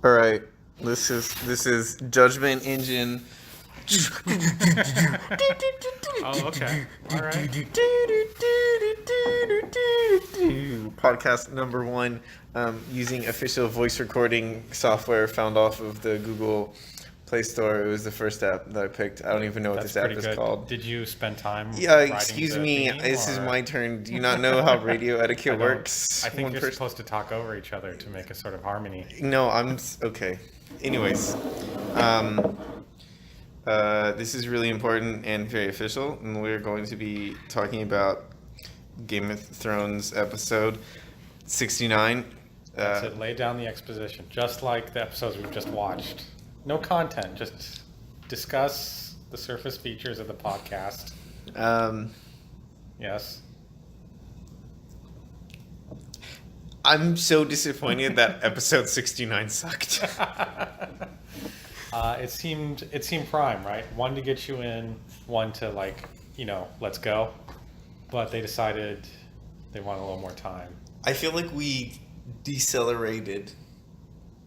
All right. This is Judgement Engine. Oh, okay. All right. Podcast number 1, using official voice recording software found off of the Google Play Store. It was the first app that I picked. I don't even know what That's this app pretty is good. called. Did you spend time? Yeah, writing excuse the me. theme, This is or- my turn. Do you not know how radio I etiquette don't- works? I think One you're person- supposed to talk over each other to make a sort of harmony. No, okay. Anyways, this is really important and very official, and we're going to be talking about Game of Thrones episode 69. That's it. Lay down the exposition, just like the episodes we've just watched. No content, just discuss the surface features of the podcast. Yes. I'm so disappointed that episode 69 sucked. It seemed prime, right? One to get you in, one to let's go. But they decided they want a little more time. I feel like we decelerated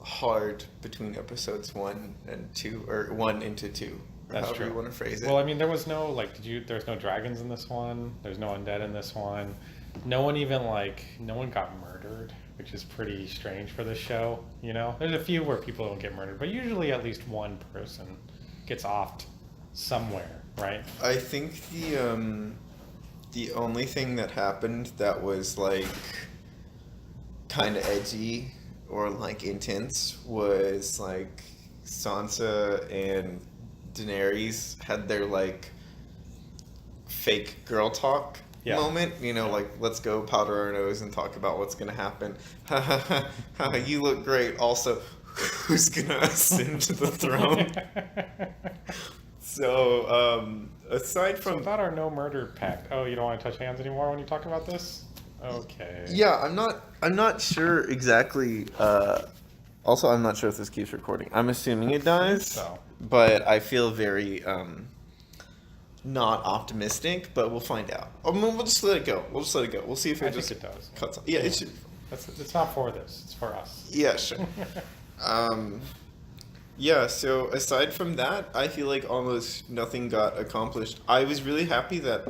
hard between episodes 1 and 2, or 1 into 2. That's however true. you want to phrase it. Well, I mean, there was no there's no dragons in this one. There's no undead in this one. No one got murdered, which is pretty strange for this show. You know, there's a few where people don't get murdered, but usually at least one person gets offed somewhere, right? I think the only thing that happened that was like kind of edgy or like intense was like Sansa and Daenerys had their like fake girl talk moment. You know, like, let's go powder our nose and talk about what's gonna happen. You look great. Also, who's gonna ascend to the throne? So, aside from about our no murder pact. Oh, you don't want to touch hands anymore when you talk about this? Okay. Yeah, I'm not sure exactly. Also, I'm not sure if this keeps recording. I'm assuming it does. So. But I feel very not optimistic. But we'll find out. We'll just let it go. We'll see if it I just think it does. cuts off. Yeah, it should. It's not for this. It's for us. Yeah, sure. Yeah, so aside from that, I feel like almost nothing got accomplished. I was really happy that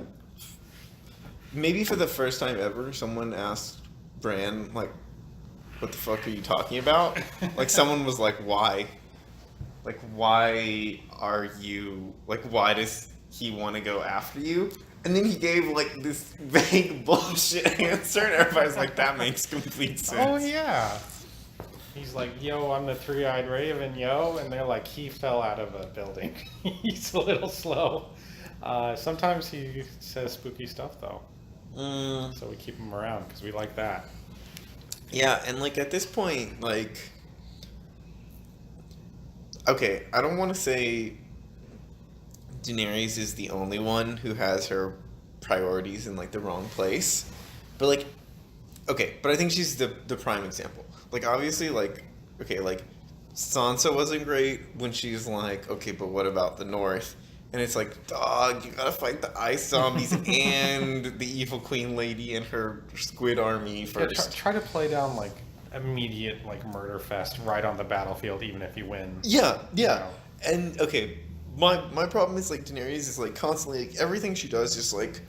maybe for the first time ever, someone asked Bran, like, what the fuck are you talking about? Like, someone was like, why? Like, why are you, like, why does he want to go after you? And then he gave, like, this vague bullshit answer, and everybody's like, that makes complete sense. Oh, yeah. He's like, yo, I'm the three-eyed raven, yo. And they're like, he fell out of a building. He's a little slow. Sometimes he says spooky stuff, though. So we keep him around because we like that. Yeah, and like at this point, like, okay, I don't want to say Daenerys is the only one who has her priorities in like the wrong place, but like, okay, but I think she's the prime example. Like, obviously, like, okay, like, Sansa wasn't great when she's like, okay, but what about the North? And it's like, dog, you gotta fight the ice zombies and the evil queen lady and her squid army first. Yeah, try to play down, like, immediate, like, murder fest right on the battlefield, even if you win. Yeah. You know? And, okay, my problem is, like, Daenerys is, like, constantly, like, everything she does is, like,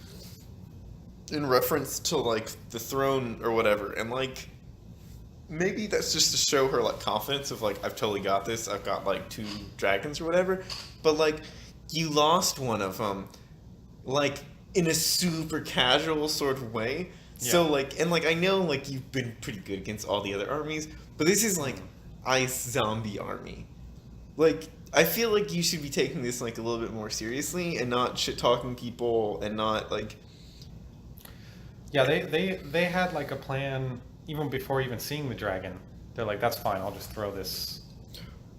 in reference to, like, the throne or whatever. And, like, maybe that's just to show her, like, confidence of, like, I've totally got this. I've got, like, 2 dragons or whatever. But, like, you lost one of them, like, in a super casual sort of way. Yeah. So, like, and, like, I know, like, you've been pretty good against all the other armies, but this is, like, ice zombie army. Like, I feel like you should be taking this, like, a little bit more seriously and not shit-talking people and not, like... Yeah, they had, like, a plan even before even seeing the dragon. They're like, that's fine, I'll just throw this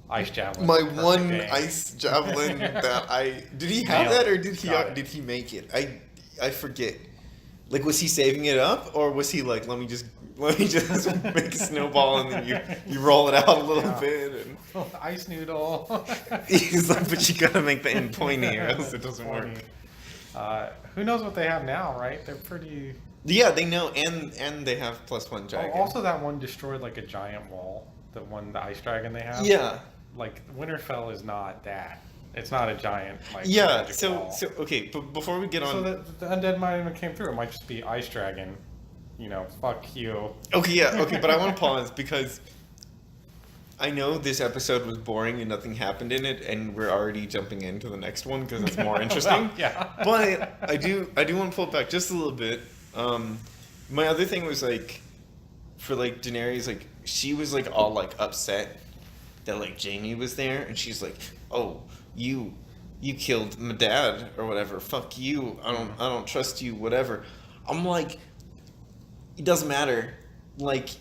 ice javelin. My one ice javelin that did he have that, or did he make it? I forget. Like, was he saving it up, or was he like, let me just make a snowball and then you roll it out a little bit and ice noodle. He's like, but you gotta make the end pointy or else it doesn't work. Who knows what they have now, right? They're pretty Yeah, they know, and they have +1 dragon. Also, that one destroyed like a giant wall. The ice dragon they have. Yeah. Like Winterfell is not that. It's not a giant like. Yeah. magic So wall. so okay, but before we get on. So the undead might even came through. It might just be ice dragon. Fuck you. Okay, yeah, okay, but I want to pause because I know this episode was boring and nothing happened in it, and we're already jumping into the next one because it's more interesting. Well, yeah. But I do want to pull it back just a little bit. My other thing was like, for like Daenerys, like she was like all like upset that like Jaime was there, and she's like, "Oh, you killed my dad or whatever. Fuck you. I don't trust you. Whatever." I'm like, it doesn't matter. Like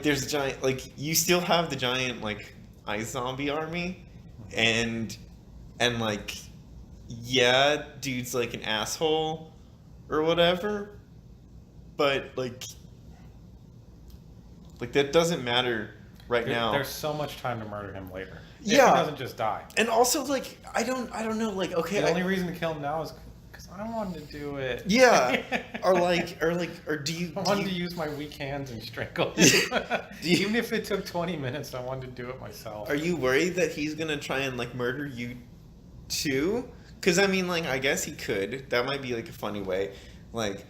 there's a giant, like you still have the giant like ice zombie army, and like, yeah, dude's like an asshole or whatever, but like that doesn't matter right now. There's so much time to murder him later. Yeah. If he doesn't just die. And also like I don't know, like, okay, The only reason to kill him now is because I wanted to do it. yeah, or do you I wanted to use my weak hands and strangle him. Even if it took 20 minutes, I wanted to do it myself. Are you worried that he's gonna try and like murder you too? Because I mean, like, I guess he could. That might be like a funny way, like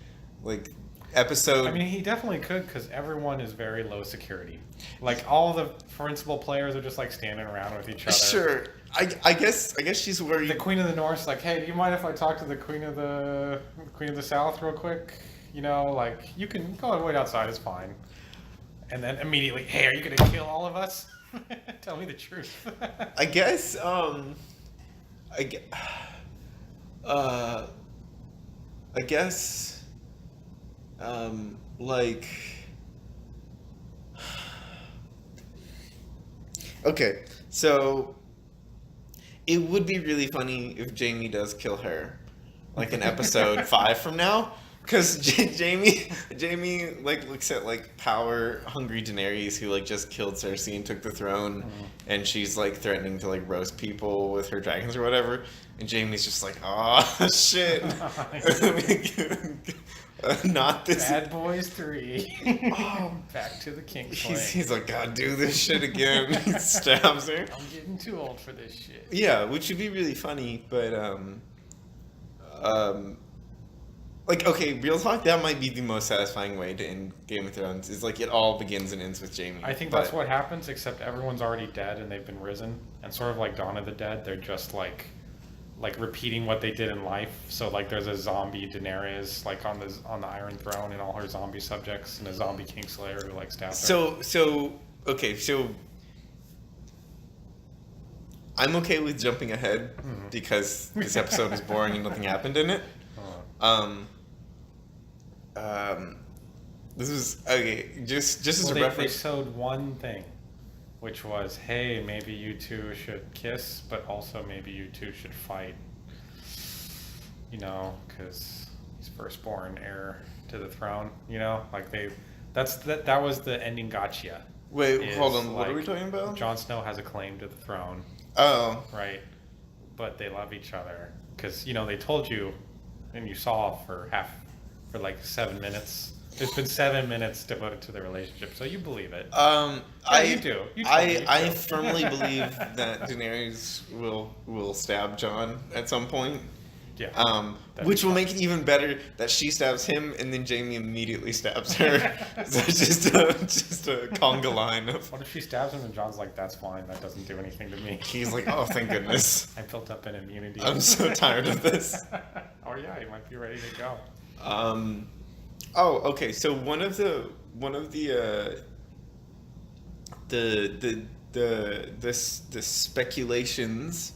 episode. I mean, he definitely could because everyone is very low security. Like all the principal players are just like standing around with each other. Sure, I guess she's worried. The Queen of the North's like, hey, do you mind if I talk to the Queen of the South real quick? Like you can go and wait outside. It's fine. And then immediately, hey, are you gonna kill all of us? Tell me the truth. I guess I guess like, okay, so it would be really funny if Jaime does kill her, like in episode 5 from now, because Jaime like looks at like power hungry Daenerys, who like just killed Cersei and took the throne, and she's like threatening to like roast people with her dragons or whatever, and Jaime's just like, oh shit. Not this. Bad Boys 3. Oh. Back to the King's He's like, God, do this shit again. He stabs her. I'm getting too old for this shit. Yeah, which would be really funny, but like, okay, real talk, that might be the most satisfying way to end Game of Thrones. Is like it all begins and ends with Jaime. I think that's what happens, except everyone's already dead and they've been risen, and sort of like Dawn of the Dead, they're just like repeating what they did in life. So like there's a zombie Daenerys like on the Iron Throne and all her zombie subjects, and a zombie Kingslayer who like stabs her. So I'm okay with jumping ahead because this episode is boring and nothing happened in it. This is okay. Just as a reference. They showed one thing, which was, hey, maybe you two should kiss, but also maybe you two should fight. Because he's firstborn heir to the throne. Like that was the ending gotcha. Wait, hold on. What are we talking about? Jon Snow has a claim to the throne. Oh. Right. But they love each other because they told you, and you saw for like 7 minutes. There's been 7 minutes devoted to the relationship, so you believe it. You do. I firmly believe that Daenerys will stab Jon at some point. Yeah. Which will make it even better that she stabs him and then Jaime immediately stabs her. So it's just a conga line of. What if she stabs him and Jon's like, "That's fine. That doesn't do anything to me." He's like, "Oh, thank goodness." I built up an immunity. I'm so tired of this. Oh yeah, he might be ready to go. Oh, okay. So one of the speculations.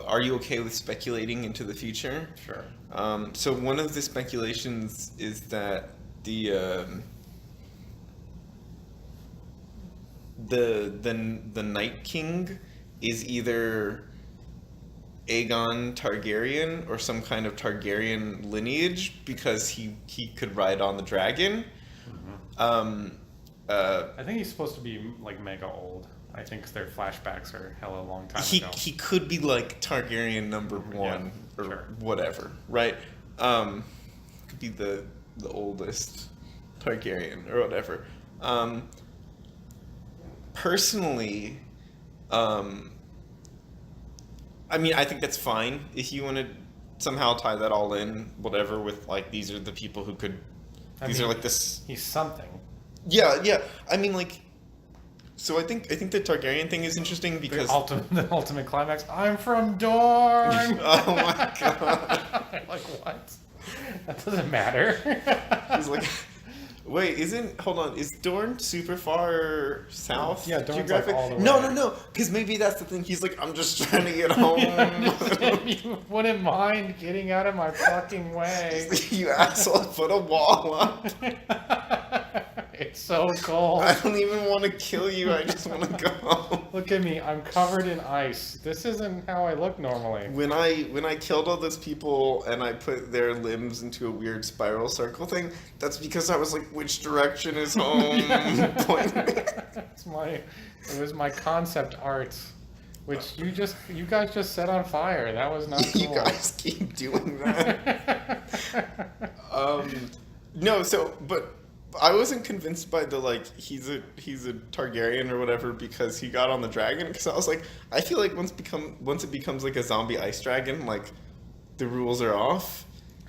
Are you okay with speculating into the future? Sure. So one of the speculations is that the Night King is either Aegon Targaryen or some kind of Targaryen lineage because he could ride on the dragon. I think he's supposed to be like mega old. I think their flashbacks are hella long time ago. He could be like Targaryen number 1 or whatever, right? be the oldest Targaryen or whatever. Personally, I mean, I think that's fine if you want to somehow tie that all in, whatever, with like these are the people who could. These are like this. He's something. Yeah, yeah. I mean, like. So I think the Targaryen thing is interesting because The ultimate climax. I'm from Dorne. Oh my god! Like what? That doesn't matter. He's like, wait, hold on, is Dorne super far south? Yeah, Dorne's like all the way. No, because maybe that's the thing. He's like, I'm just trying to get home. You wouldn't mind getting out of my fucking way. You asshole! Put a wall up. It's so cold. I don't even want to kill you. I just want to go home. Look at me. I'm covered in ice. This isn't how I look normally. When I killed all those people and I put their limbs into a weird spiral circle thing, that's because I was like, which direction is home? It was my concept art, which you guys just set on fire. That was not cool. You guys keep doing that. No, but I wasn't convinced by the like he's a Targaryen or whatever because he got on the dragon, because I was like, I feel like once it becomes like a zombie ice dragon, like the rules are off.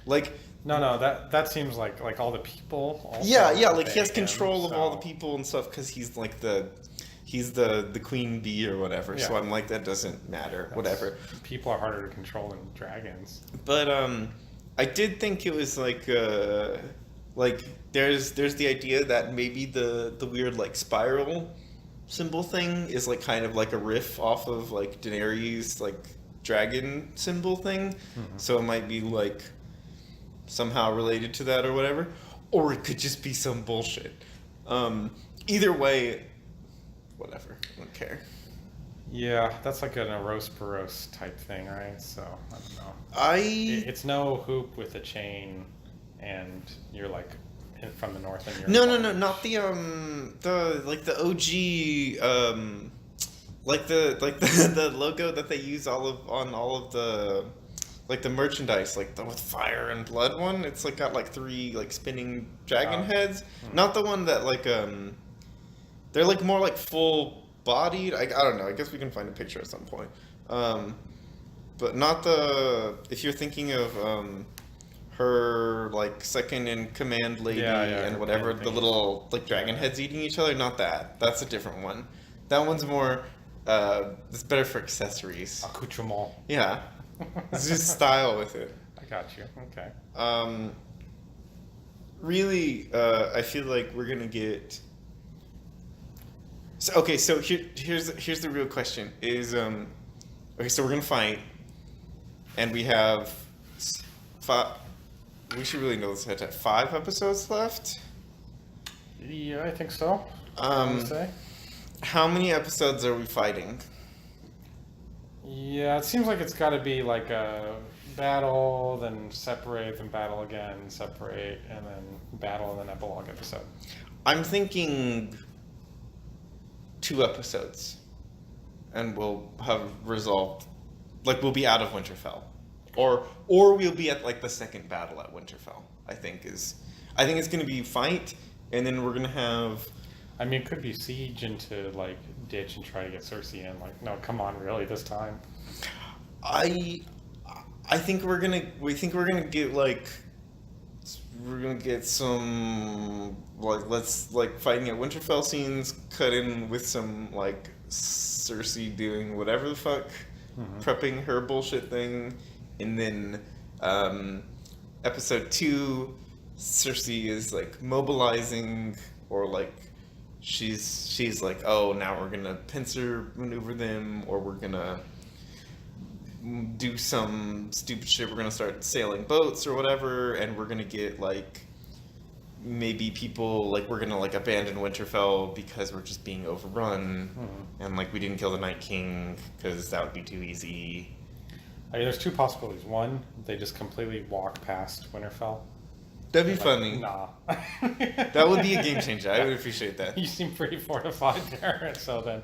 Like no, that seems like all the people. Also yeah, like he has control of so. all the people and stuff because he's like the queen bee or whatever. Yeah. So I'm like, that doesn't matter. Whatever. People are harder to control than dragons. But I did think it was like there's the idea that maybe the weird like spiral symbol thing is like kind of like a riff off of like Daenerys like dragon symbol thing. Mm-hmm. So it might be like somehow related to that or whatever, or it could just be some bullshit. Either way, whatever, I don't care. Yeah, that's like an Eros type thing, right? So I don't know. It's no hoop with a chain and you're like from the north and you're no, not the like the OG like the logo that they use on all of the like the merchandise, like the with fire and blood one. It's like got like 3 like spinning dragon heads. Not the one that like they're like more like full bodied. I don't know. I guess we can find a picture at some point. But not if you're thinking of her like second in command lady and whatever, the little like dragon heads eating each other, not that. That's a different one. That one's more it's better for accessories. Accoutrement. Yeah. It's just style with it. I got you. Okay. Really, I feel like we're gonna get. So here's the real question: is okay, so we're gonna fight, and we have 5. We should really know this ahead of time. 5 episodes left. Yeah, I think so. How many episodes are we fighting? Yeah, it seems like it's got to be like a battle, then separate, then battle again, separate, and then battle, and then epilogue episode. I'm thinking 2 episodes, and we'll have resolved. Like we'll be out of Winterfell, or we'll be at like the second battle at Winterfell. I think it's going to be fight, and then we're going to have. I mean, it could be siege into like ditch and try to get Cersei in. Like, no, come on, really, this time. I think we're gonna get like some like let's like fighting at Winterfell scenes cut in with some like Cersei doing whatever the fuck, prepping her bullshit thing, and then episode 2, Cersei is like mobilizing or like. She's like, oh, now we're gonna pincer maneuver them, or we're gonna do some stupid shit. We're gonna start sailing boats or whatever, and we're gonna get like maybe people like we're gonna like abandon Winterfell because we're just being overrun, and like we didn't kill the Night King because that would be too easy. I mean, there's 2 possibilities. One, they just completely walk past Winterfell. That'd be funny. Nah. That would be a game changer. I would appreciate that. You seem pretty fortified there. So then,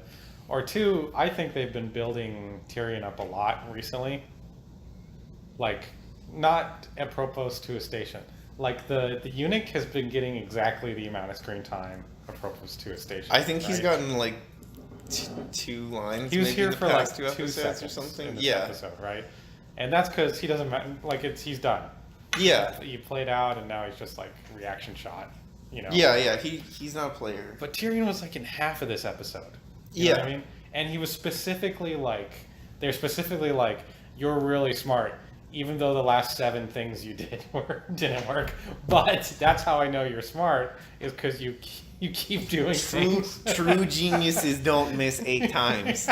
or 2, I think they've been building Tyrion up a lot recently. Like, not apropos to a station. Like the eunuch has been getting exactly the amount of screen time appropriate to his station. I think he's right? gotten like two lines. He was maybe here in the for past like 2 2 episodes seconds or something. in this Yeah, episode, right? And that's because he doesn't like he's done. yeah, He played out, and now he's just like reaction shot. yeah. He's not a player. But Tyrion was like in half of this episode. You know Yeah. what I mean? And he was specifically like, they're specifically like, you're really smart, even though the last 7 things you did didn't work. But that's how I know you're smart, is because you keep doing things. True geniuses don't miss 8 times.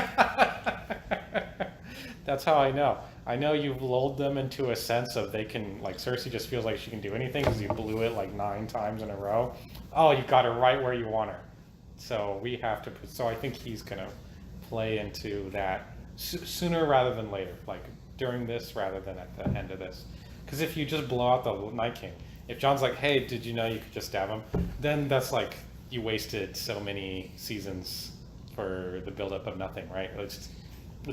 That's how I know. I know you've lulled them into a sense of they can, like Cersei just feels like she can do anything because you blew it like 9 times in a row. Oh, you got her right where you want her. So we have to. So I think he's gonna play into that sooner rather than later, like during this rather than at the end of this. Because if you just blow out the Night King, if Jon's like, "Hey, did you know you could just stab him?" Then that's like you wasted so many seasons for the buildup of nothing, right? It's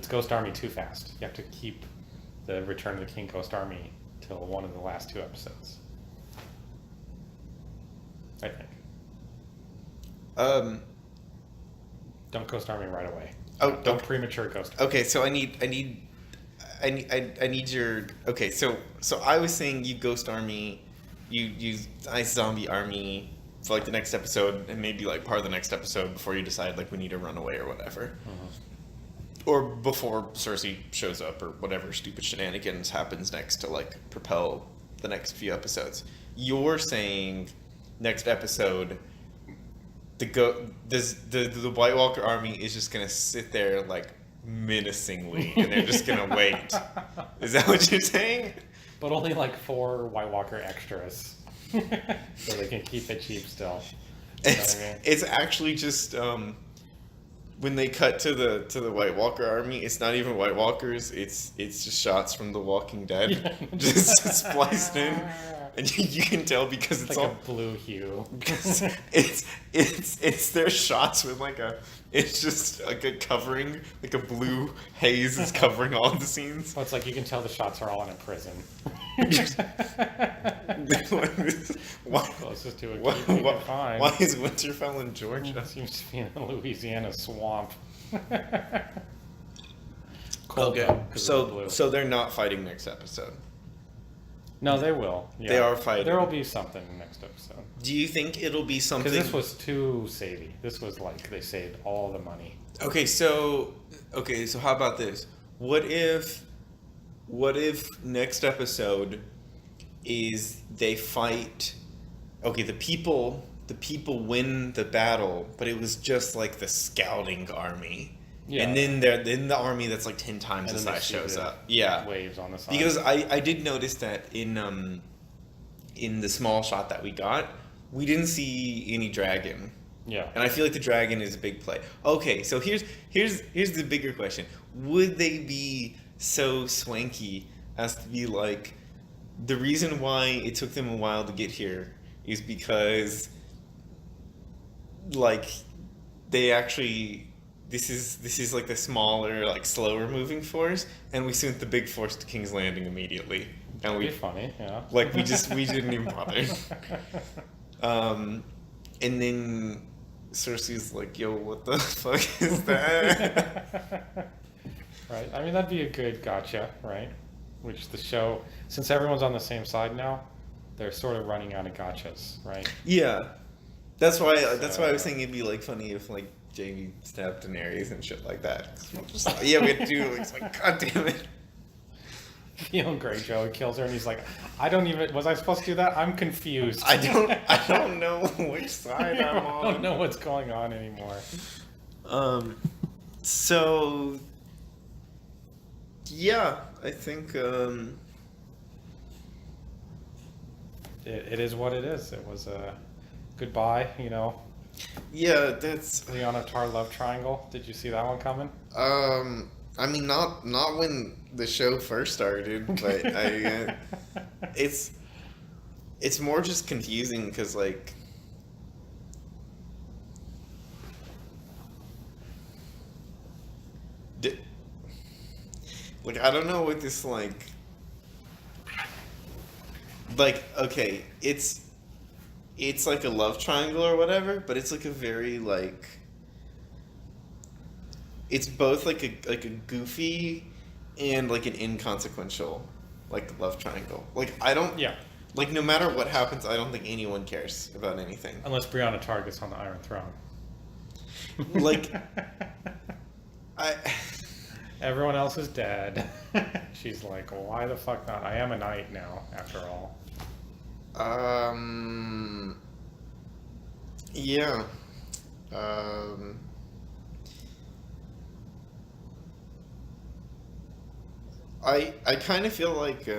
Ghost Army too fast. You have to keep the Return of the King Ghost Army till one of the last 2 episodes. I think. Don't Ghost Army right away. Oh, Don't premature Ghost Army. Okay, so I need your. Okay, so I was saying you Ghost Army, you Ice Zombie Army for like the next episode and maybe like part of the next episode before you decide like we need to run away or whatever. Or before Cersei shows up or whatever stupid shenanigans happens next to like propel the next few episodes. You're saying next episode the White Walker army is just gonna sit there like menacingly and they're just gonna wait. Is that what you're saying? But only like 4 White Walker extras. So they can keep it cheap still. You know what I mean? It's actually just when they cut to the White Walker army, it's not even White Walkers. It's just shots from The Walking Dead, just spliced in, and you can tell because it's like all a blue hue. because it's their shots with like it's just like a covering, like a blue haze is covering all of the scenes. Well, it's like you can tell the shots are all in a prison. why, Closest to a why, keep you why, can find. why is Winterfell in Georgia? Seems to be in a Louisiana swamp. Okay, Blue. so they're not fighting next episode. No, they will. Yeah. They are fighting. There will be something next episode. Do you think it'll be something? Because this was too savvy. This was like they saved all the money. Okay, so how about this? What if next episode is they fight? Okay, the people win the battle, but it was just like the scouting army. Yeah. And then the army that's like 10 times the And then size they see shows the up. Yeah. Waves on the side. Because I did notice that in the small shot that we got, we didn't see any dragon. Yeah. And I feel like the dragon is a big play. Okay, so here's the bigger question. Would they be so swanky as to be like, the reason why it took them a while to get here is because like they actually this is like the smaller, like slower moving force, and we sent the big force to King's Landing immediately. And That'd we be funny, yeah. like we didn't even bother. And then Cersei's like, yo, what the fuck is that? Right. I mean, that'd be a good gotcha, right? Which the show, since everyone's on the same side now, they're sort of running out of gotchas, right? Yeah. That's why I was saying it'd be like funny if like Jaime stabbed Daenerys and shit like that. Yeah, we had to do it. It's like, god damn it. Theon Greyjoy kills her, and he's like, was I supposed to do that? I'm confused. I don't know which side I'm on. I don't know what's going on anymore. So yeah, I think It is what it is. It was a goodbye, yeah, that's Lyanna Tar love triangle. Did you see that one coming? I mean, not when the show first started, but it's more just confusing because like I don't know what this like like, okay, it's like a love triangle or whatever, but it's like a very like, it's both like a goofy and like an inconsequential like love triangle. Like I don't Yeah. like no matter what happens, I don't think anyone cares about anything. Unless Brianna Target's on the Iron Throne. Like I Everyone else is dead. She's like, why the fuck not? I am a knight now, after all. Yeah. I kind of feel like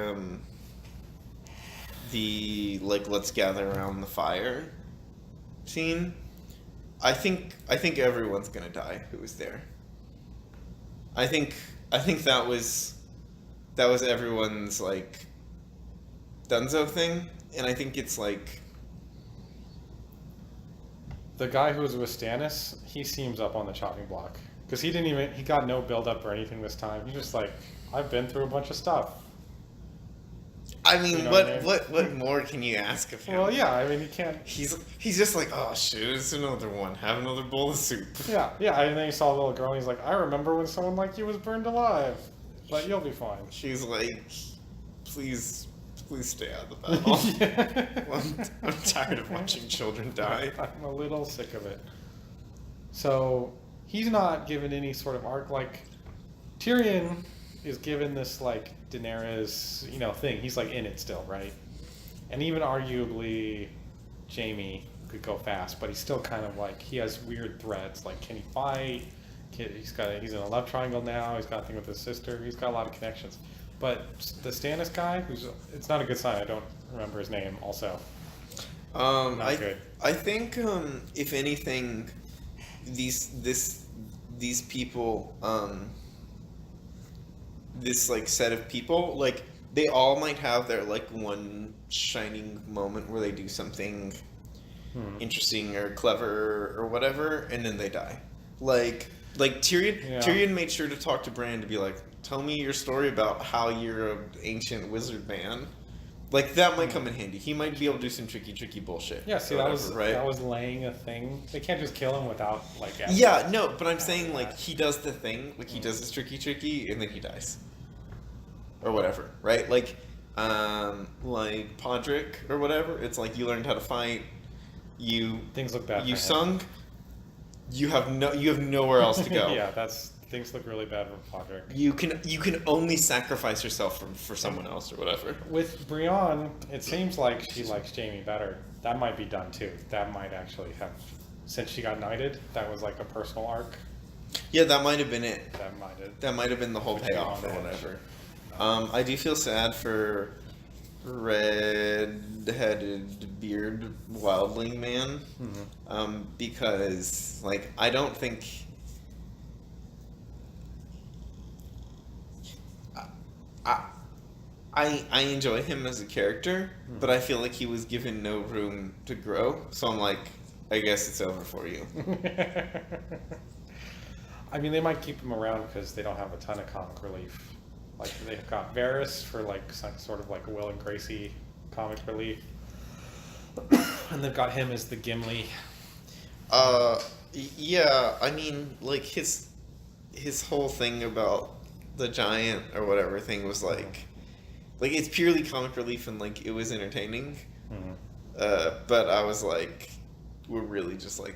the like let's gather around the fire scene. I think everyone's gonna die who was there. I think that was everyone's like Dunzo thing, and I think it's like The guy who was with Stannis, he seems up on the chopping block. Because he got no build up or anything this time. He's just like, I've been through a bunch of stuff. I mean, You know what what what more can you ask of him? Well, yeah, I mean, he can't. He's just like, oh shoot, it's another one. Have another bowl of soup. Yeah, and then he saw the little girl and he's like, I remember when someone like you was burned alive. But you'll be fine. She's like, please stay out of the battle. I'm tired of watching children die. I'm a little sick of it. So, he's not given any sort of arc. Like, Tyrion is given this, like, Daenerys, thing. He's, like, in it still, right? And even arguably, Jaime could go fast, but he's still kind of like, he has weird threats. Like, can he fight? He's in a love triangle now. He's got a thing with his sister. He's got a lot of connections. But the Stannis guy, it's not a good sign. I don't remember his name. Also, not good. I think if anything, these people, this like set of people, like they all might have their like one shining moment where they do something interesting or clever or whatever, and then they die. Like Tyrion. Yeah. Tyrion made sure to talk to Bran to be like, tell me your story about how you're an ancient wizard man. Like, that might come in handy. He might be able to do some tricky bullshit. Yeah, see, whatever, that was laying a thing. They can't just kill him without, like... Yeah, no, but I'm saying, like, he does the thing. Like, he does this tricky, and then he dies. Or whatever, right? Like Podrick or whatever. It's like, you learned how to fight. Things look bad. You sung. You have nowhere else to go. Yeah, things look really bad for Podrick. You can only sacrifice yourself for someone else or whatever. With Brienne, it seems like she likes Jaime better. That might be done too. That might actually have, since she got knighted, that was like a personal arc. Yeah, that might have been it. That might have been the whole payoff or whatever. I do feel sad for red-headed beard wildling man, because like I don't think I enjoy him as a character, but I feel like he was given no room to grow. So I'm like, I guess it's over for you. I mean, they might keep him around because they don't have a ton of comic relief. Like, they've got Varys for, like, some sort of, like, Will and Gracie comic relief. And they've got him as the Gimli. Yeah, I mean, like, his whole thing about the giant or whatever thing was, like, it's purely comic relief and, like, it was entertaining. But I was like, we're really just, like,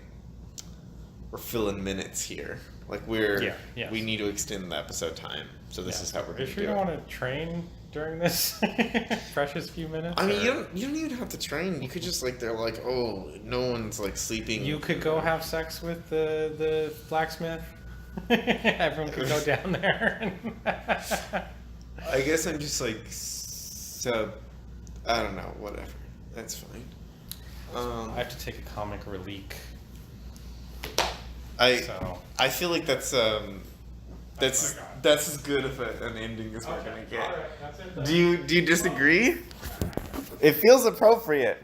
we're filling minutes here. Like, we need to extend the episode time. So this is how we're going to do it. Are you sure you don't want to train during this precious few minutes? I mean, you don't even have to train. You could just, like, they're like, oh, no one's, like, sleeping. You could go have sex with the blacksmith. Everyone could go down there. I guess I'm just, like, I don't know, whatever. That's fine. I have to take a comic relief. I feel like that's as good of an ending as we're gonna get. All right, that's it then. Do you disagree? It feels appropriate.